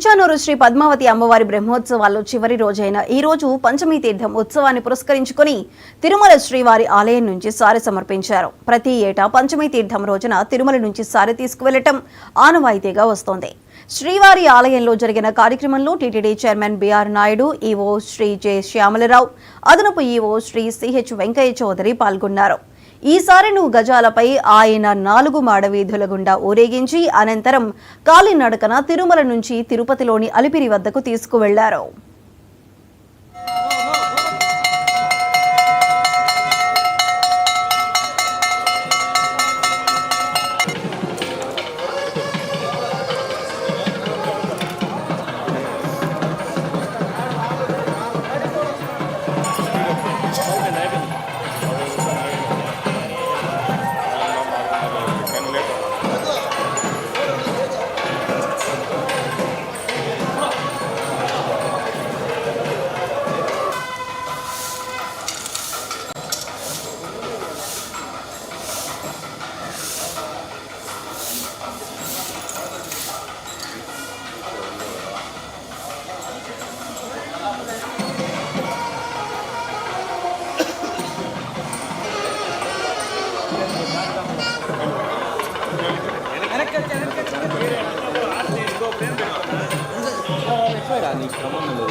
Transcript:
చానూరు శ్రీ పద్మావతి అమ్మవారి బ్రహ్మోత్సవాల్లో చివరి రోజైన ఈ రోజు పంచమీ తీర్థం ఉత్సవాన్ని పురస్కరించుకుని తిరుమల శ్రీవారి ఆలయం నుంచి సారె సమర్పించారు. ప్రతి ఏటా పంచమీ తీర్థం రోజున తిరుమల నుంచి సారె తీసుకువెళ్లటం ఆనవాయితీగా వస్తోంది. శ్రీవారి ఆలయంలో జరిగిన కార్యక్రమంలో TTD chairman BR Naidu, EO Shri J Shyamala Rao, అదనపు ఈవో శ్రీ సిహెచ్ వెంకయ్య చౌదరి పాల్గొన్నారు. ఈసారిను గజాలపై ఆయన 4 మాడవీధుల గుండా ఊరేగించి అనంతరం కాలినడకన తిరుమల నుంచి తిరుపతిలోని అలిపిరి వద్దకు తీసుకువెళ్లారు. నీ క్రమంలో